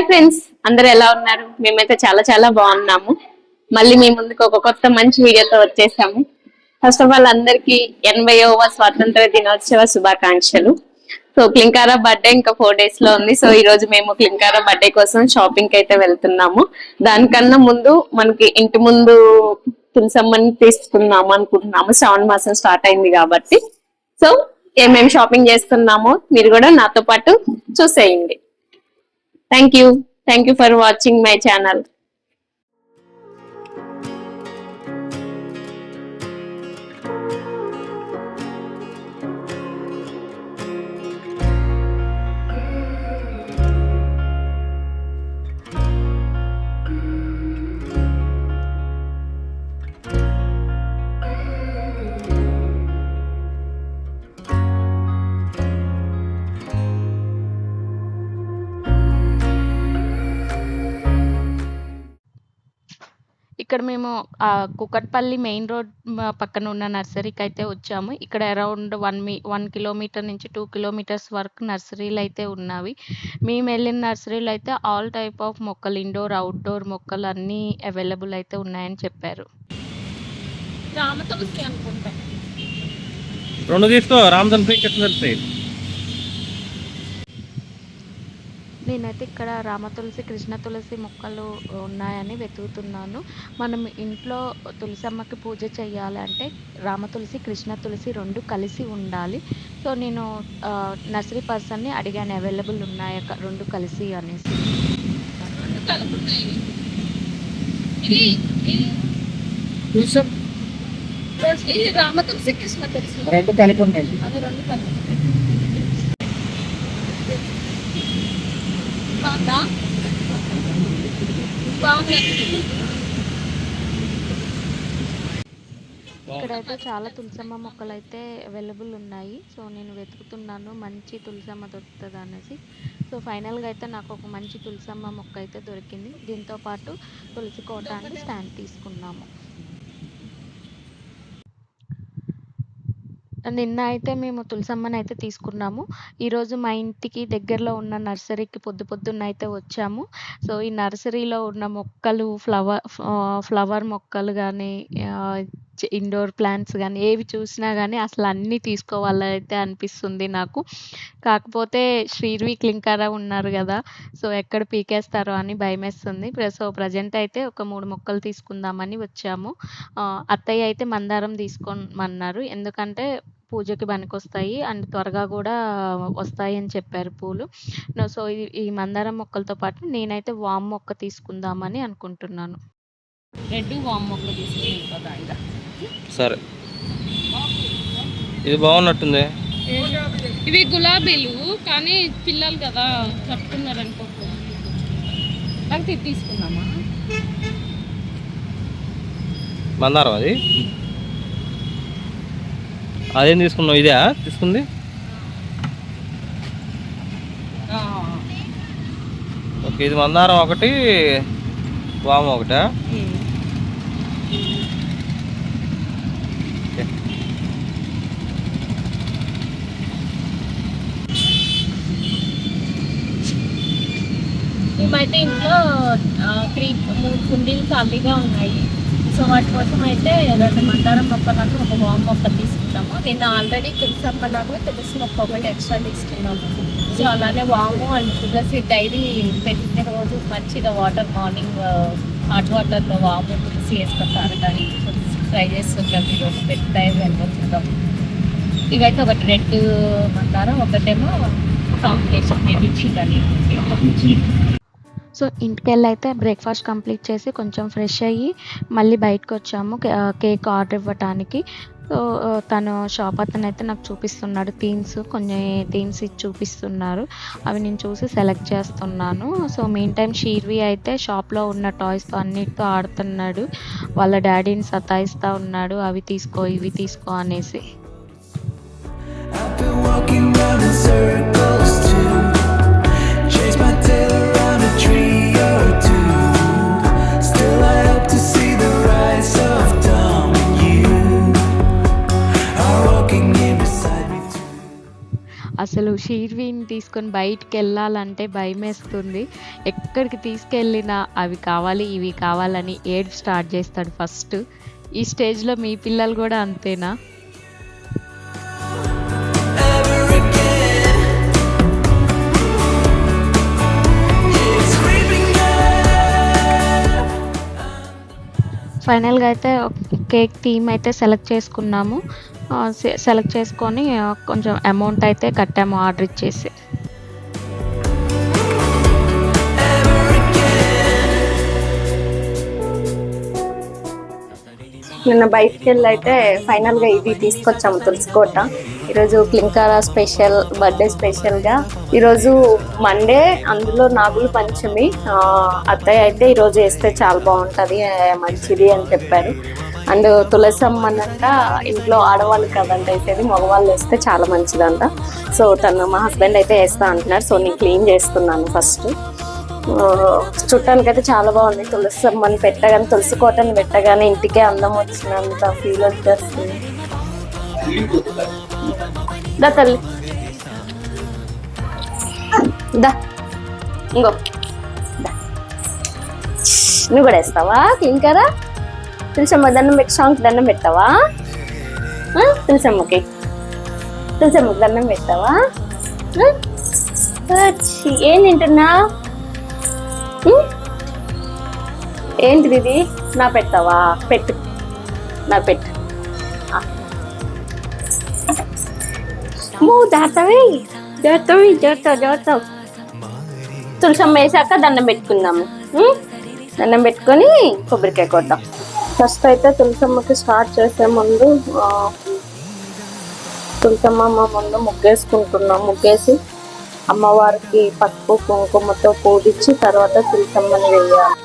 Hi friends, అందరు ఎలా ఉన్నారు? మేమైతే చాలా చాలా బాగున్నాము. మళ్ళీ మీ ముందుకు ఒక కొత్త మంచి వీడియోతో వచ్చేసాము. ఫస్ట్ ఆఫ్ ఆల్ అందరికి 80వ స్వాతంత్ర దినోత్సవ శుభాకాంక్షలు. సో క్లింకారా బర్త్డే ఇంకా 4 days లో ఉంది. సో ఈ రోజు మేము క్లింకారా బర్త్డే కోసం షాపింగ్ కి అయితే వెళ్తున్నాము. దానికన్నా ముందు మనకి ఇంటి ముందు తులసమ్మని తీసుకుందాము అనుకుంటున్నాము. శ్రావణ మాసం స్టార్ట్ అయింది కాబట్టి. సో ఏమేమి షాపింగ్ చేస్తున్నామో మీరు కూడా నాతో పాటు చూసేయండి. Thank you. Thank you for watching my channel. ఇక్కడ మేము కుకట్పల్లి మెయిన్ రోడ్ పక్కన ఉన్న నర్సరీకి అయితే వచ్చాము. ఇక్కడ అరౌండ్ 1 కిలోమీటర్ నుంచి 2 కిలోమీటర్స్ వరకు నర్సరీలు అయితే ఉన్నవి. మేము వెళ్ళిన నర్సరీలో అయితే ఆల్ టైప్ ఆఫ్ మొక్కలు, ఇండోర్ అవుట్డోర్ మొక్కలు అన్నీ అవైలబుల్ అయితే ఉన్నాయని చెప్పారు. రామతులసి అనుకుంటా. రెండు తీసుకో, రామతులసి. నేనైతే ఇక్కడ రామ తులసి, కృష్ణ తులసి మొక్కలు ఉన్నాయని వెతుకుతున్నాను. మనం ఇంట్లో తులసమ్మకి పూజ చేయాలంటే రామ తులసి, కృష్ణ తులసి 2 కలిసి ఉండాలి. సో నేను నర్సరీ పర్సన్ని అడిగాను అవైలబుల్ ఉన్నాయా 2 కలిసి అనేసి. రామ తులసి, కృష్ణ తులసి 2 కలిపి ఉన్నాయి. ఇక్కడైతే చాలా తులసమ్మ మొక్కలు అయితే అవైలబుల్ ఉన్నాయి. సో నేను వెతుకుతున్నాను మంచి తులసమ్మ దొరుకుతుంది అనేసి. సో ఫైనల్గా అయితే నాకు ఒక మంచి తులసమ్మ మొక్క అయితే దొరికింది. దీంతో పాటు తులసి కోటానికి స్టాండ్ తీసుకున్నాము. నిన్న అయితే మేము తులసమ్మని అయితే తీసుకున్నాము. ఈరోజు మా ఇంటికి దగ్గరలో ఉన్న నర్సరీకి పొద్దున్న అయితే వచ్చాము. సో ఈ నర్సరీలో ఉన్న మొక్కలు, ఫ్లవర్ మొక్కలు కానీ, ఇండోర్ ప్లాంట్స్ కానీ ఏవి చూసినా కానీ అసలు అన్నీ తీసుకోవాలైతే అనిపిస్తుంది నాకు. కాకపోతే శ్రీర్వి, క్లింకారా ఉన్నారు కదా, సో ఎక్కడ పీకేస్తారో అని భయమేస్తుంది. సో ప్రజెంట్ అయితే ఒక 3 మొక్కలు తీసుకుందామని వచ్చాము. అత్తయ్య అయితే మందారం తీసుకోమన్నారు, ఎందుకంటే పూజకి పనికొస్తాయి అండ్ త్వరగా కూడా వస్తాయి అని చెప్పారు పూలు. సో ఈ మందారం మొక్కలతో పాటు నేనైతే వామ్ మొక్క తీసుకుందామని అనుకుంటున్నాను. రెడ్ వామ్ మొక్క తీసుకుంటా. సరే, ఇది బాగున్నట్టుంది. ఇవి గులాబీలు కానీ పిల్లలు కదా కట్టుకున్నారు అనుకో. నాకు తీసుకుందామా మందారం? అదేం తీసుకున్నావు? ఇదే తీసుకుంది. ఓకే, ఇది మందారం ఒకటి, వామ ఒకటా? మేమైతే ఇంట్లో 3 కుండీలు ఖాళీగా ఉన్నాయి. సో వాటి కోసం అయితే 2 మందారం మొక్కలను, ఒక వామ్ మొక్క తీసుకుంటాము. నిన్న ఆల్రెడీ తులసమ్మలాగా తులసి మొక్క ఒకటి ఎక్స్ట్రా తీసుకున్నాము. సో అలానే వాము అండ్ తులసి డైలీ పెట్టిన రోజు మంచిగా వాటర్, మార్నింగ్ హాట్ వాటర్లో వాము తులసి వేసుకుంటారు. కానీ ట్రై చేస్తుంటాం ఈరోజు పెట్టి టైం వెళ్ళిపోతుంటాం. ఇవైతే ఒకటి రెడ్ మందారం, ఒకటేమో కాంబినేషన్ తెప్పించిందని. సో ఇంటికెళ్ళి అయితే బ్రేక్ఫాస్ట్ కంప్లీట్ చేసి కొంచెం ఫ్రెష్ అయ్యి మళ్ళీ బయటకు వచ్చాము కేక్ ఆర్డర్ ఇవ్వటానికి. సో తను షాప్ అతను అయితే నాకు చూపిస్తున్నాడు కొన్ని థీమ్స్ ఇచ్చి చూపిస్తున్నారు. అవి నేను చూసి సెలెక్ట్ చేస్తున్నాను. సో మెయిన్ టైం షీర్వి అయితే షాప్లో ఉన్న టాయ్స్తో అన్నిటితో ఆడుతున్నాడు. వాళ్ళ డాడీని సతాయిస్తూ ఉన్నాడు, అవి తీసుకో ఇవి తీసుకో అనేసి. అసలు షీర్విని తీసుకొని బయటికి వెళ్ళాలంటే భయమేస్తుంది. ఎక్కడికి తీసుకెళ్ళినా అవి కావాలి ఇవి కావాలని ఏడుపు స్టార్ట్ చేస్తాడు ఫస్ట్. ఈ స్టేజ్లో మీ పిల్లలు కూడా అంతేనా? ఫైనల్గా అయితే కేక్ థీమ్ అయితే సెలెక్ట్ చేసుకున్నాము. సెలెక్ట్ చేసుకొని కొంచెం అమౌంట్ అయితే కట్టాము ఆర్డర్ ఇచ్చేసి. నిన్న బయటికి వెళ్ళి అయితే ఫైనల్గా ఇది తీసుకొచ్చాము తులసికోట. ఈరోజు క్లింకారా స్పెషల్ బర్త్డే స్పెషల్గా ఈరోజు మండే, అందులో నాగుల పంచమి. అత్తయ్య అయితే ఈరోజు వేస్తే చాలా బాగుంటుంది, మంచిది అని చెప్పారు. అండ్ తులసమ్మనంట ఇంట్లో ఆడవాళ్ళు కదంట వేసేది, మగవాళ్ళు వేస్తే చాలా మంచిదంట. సో మా హస్బెండ్ అయితే వేస్తా అంటున్నారు. సో నేను క్లీన్ చేస్తున్నాను ఫస్ట్. చుట్టానికైతే చాలా బాగుంది. తులసమ్మని పెట్టగానే, తులసి కోటని పెట్టగానే ఇంటికే అందం వచ్చినంత ఫీల్ వచ్చేస్తుంది. దా తల్లి దా, ఇంకో దా. నువ్వు కూడా వేస్తావా ఇంకారా? తులసమ్మ దండం పెట్టి సాంగ్కి దండం పెట్టావా? తులసమ్మకి దండం పెట్టావా? ఏం తింటున్నా? ఏంటిది ఇది? నా పెట్టావా? పెట్టు, నా పెట్టు. జాగ్రత్త. తులసమ్మ వేసాక దండం పెట్టుకుందాము. దండం పెట్టుకొని కొబ్బరికాయ కొద్దాం. ఫస్ట్ అయితే తులసమ్మకి స్టార్ట్ చేసే ముందు తులసమ్మ ముందు ముగ్గేసుకుంటున్నాం. ముగ్గేసి అమ్మవారికి పసుపు కుంకుమతో పూజించి తర్వాత తులసమ్మని వేయాలి.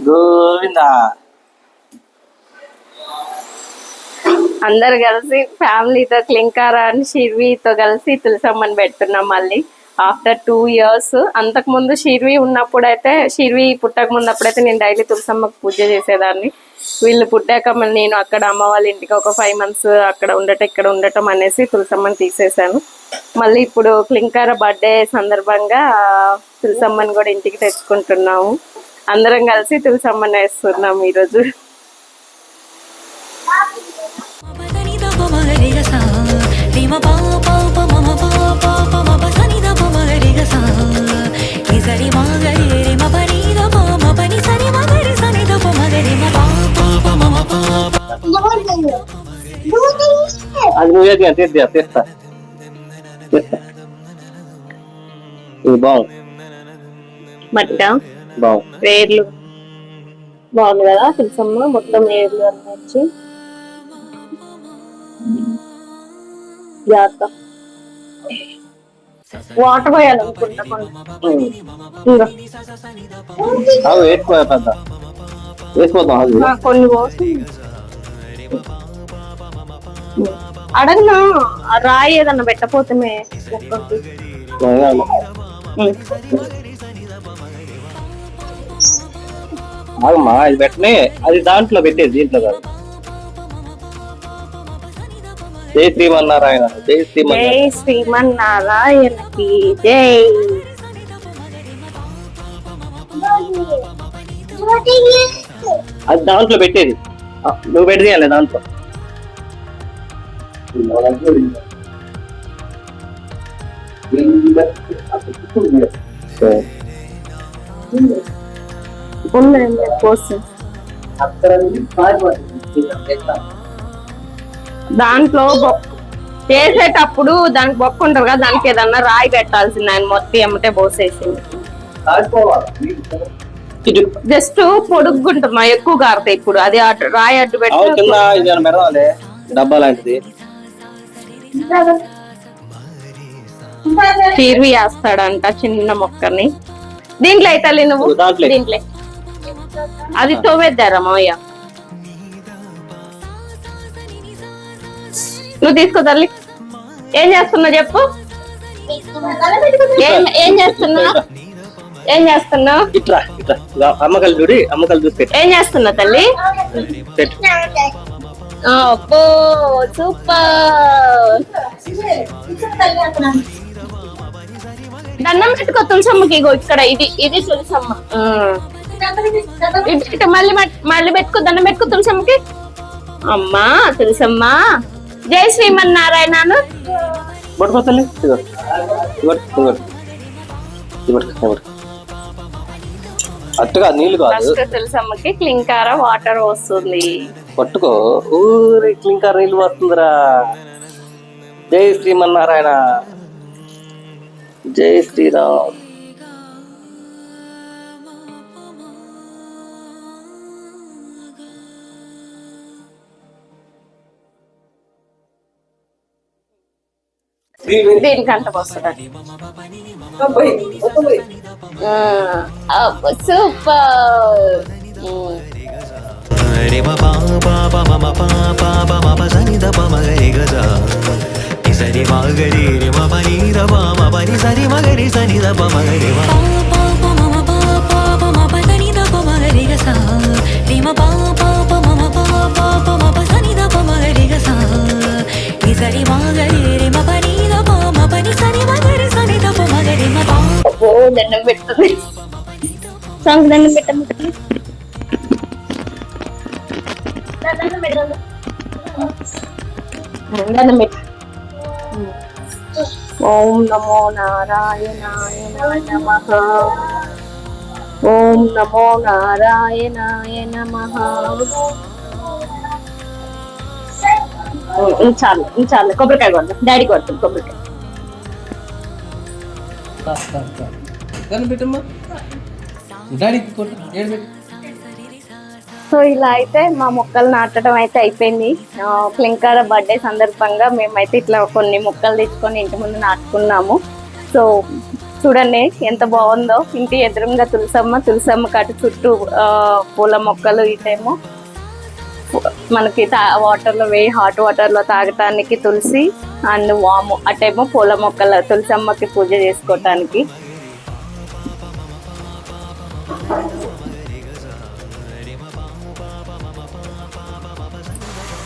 గోవిందా. అందరు కలిసి ఫ్యామిలీతో క్లింకారా అని షిర్వీతో కలిసి తులసమ్మని పెడుతున్నాం మళ్ళీ ఆఫ్టర్ 2 years. అంతకు ముందు షిర్వి ఉన్నప్పుడైతే, షిర్వి పుట్టక ముందు అప్పుడైతే నేను డైలీ తులసమ్మకు పూజ చేసేదాన్ని. వీళ్ళు పుట్టాక మళ్ళీ నేను అక్కడ అమ్మ వాళ్ళ ఇంటికి ఒక 5 months అక్కడ ఇక్కడ ఉండటం అనేసి తులసమ్మని తీసేసాను. మళ్ళీ ఇప్పుడు క్లింకారా బర్త్డే సందర్భంగా తులసమ్మని కూడా ఇంటికి తెచ్చుకుంటున్నాము. అందరం కలిసి తులసమ్మని వేస్తున్నాము ఈరోజు. అది నువ్వే తీస్తా. ఇది బాగుంది. మట్ట బాగుంది. వేర్లు బాగుంది కదా తులసమ్మ, మొత్తం వేర్లు అన్నీ వచ్చి. జాగ్రత్త, వాటర్ పోయాలనుకుంటా కొన్ని పోసి. అడగనా రాయి ఏదన్నా పెట్టపోతే ఇది పెట్టనే, అది దాంట్లో పెట్టేది, దీంట్లో కాదు. జై శ్రీమన్నారాయణ. జై శ్రీమన్నారాయణకి జై. అది దాంట్లో పెట్టేది, నువ్వు పెట్టేయాలి దాంట్లో. దాంట్లో చేసేటప్పుడు దానికి బొక్క ఉంటారు కదా, దానికి ఏదన్నా రాయి పెట్టాల్సింది. ఆయన మొత్తం ఎమ్మటే పోసేసింది. జస్ట్ పొడుగుంటున్నా, ఎక్కువ కారుతాయి. ఇప్పుడు అది రాయి అడ్డు పెట్టి డబ్బా లాంటిది చీర్వి వేస్తాడంట చిన్న మొక్కని. దీంట్లో అయితే నువ్వు దీంట్లో అది తోవేద్దారా మావయ్య? నువ్వు తీసుకో తల్లి. ఏం చేస్తున్నావు చెప్పు. ఏం చేస్తున్నావు? ఏం చేస్తున్నావు? ఇట్లా ఇట్లా అమ్మకాలు చూడి, అమ్మకాలు చూసి పెట్టు. ఏం చేస్తున్నావు తల్లి? పెట్టు. అబ్బో సూపర్. దండం పెట్టుకో తులసమ్మకి. ఇగో ఇక్కడ ఇది తులసమ్మ. ఇటు మళ్ళీ పెట్టుకో, దండం పెట్టుకో తులసమ్మకి. అమ్మా తులసమ్మ జై శ్రీమన్నారాయణను. పట్టుకోతల్లి. అట్టుగా నీళ్ళు కాదు, తులసమ్మకి క్లింకార వాటర్ వస్తుంది. పట్టుకో. ఊరి క్లింకార నీళ్ళు వస్తుందిరా. జై శ్రీమన్నారాయణ, జై శ్రీరామ్. దీనికంట వస్తుంది. సూపర్. रे म पा पा पा म म पा पा पा म प स नि द प म ग रे ग जा नि स रि म ग रे रे म प नि द प म प नि स रि म ग रे स नि द प म ग रे पा पा पा म म पा पा पा म प स नि द प म ग रे ग सा रि म पा पा पा म म पा पा पा म प स नि द प म ग रे ग सा नि स रि म ग रे रे म प नि द प म प नि स रि म ग रे स नि द प म ग रे म पा అబ్బో దండం పెడుతుంది. సాంగ్ దండం పెట్టండి. దండం పెట్టు. ఓం నమో నారాయణాయ నమః. ఓం నమో నారాయణాయ నమః. చాలు కొబ్బరికాయ కొడతాం. డాడీ కొడతాం కొబ్బరికాయ. సో ఇలా అయితే మా మొక్కలు నాటడం అయితే అయిపోయింది. క్లింకార బర్త్డే సందర్భంగా మేమైతే ఇట్లా కొన్ని మొక్కలు తెచ్చుకొని ఇంటి ముందు నాటుకున్నాము. సో చూడండి ఎంత బాగుందో. ఇంటి ఎదురుగా తులసమ్మ కట్టు చుట్టూ పూల మొక్కలు. ఇటేమో మనకి వాటర్లో హాట్ వాటర్లో తాగటానికి తులసి అండ్ వాము. అటేమో పూల మొక్కలు తులసమ్మకి పూజ చేసుకోవటానికి.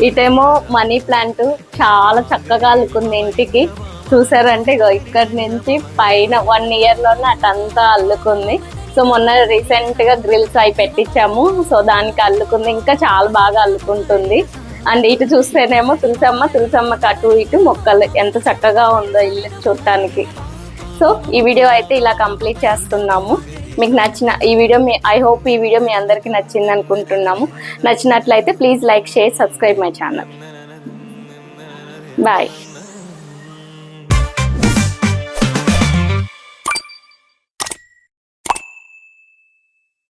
ఇటేమో మనీ ప్లాంట్ చాలా చక్కగా అల్లుకుంది ఇంటికి. చూసారంటే ఇక్కడి నుంచి పైన 1 year లోనే అటంతా అల్లుకుంది. సో మొన్న రీసెంట్ గా గ్రిల్స్ అవి పెట్టించాము. సో దానికి అల్లుకుంది, ఇంకా చాలా బాగా అల్లుకుంటుంది. అండ్ ఇటు చూస్తేనేమో తులసమ్మకి అటు ఇటు మొక్కలు. ఎంత చక్కగా ఉందో ఇల్లు చూడటానికి. సో ఈ వీడియో అయితే ఇలా కంప్లీట్ చేస్తున్నాము. మీకు నచ్చిన ఈ వీడియో ఐ హోప్ ఈ వీడియో మీ అందరికీ నచ్చింది అనుకుంటున్నాము. నచ్చినట్లయితే please like, share, subscribe my channel. Bye.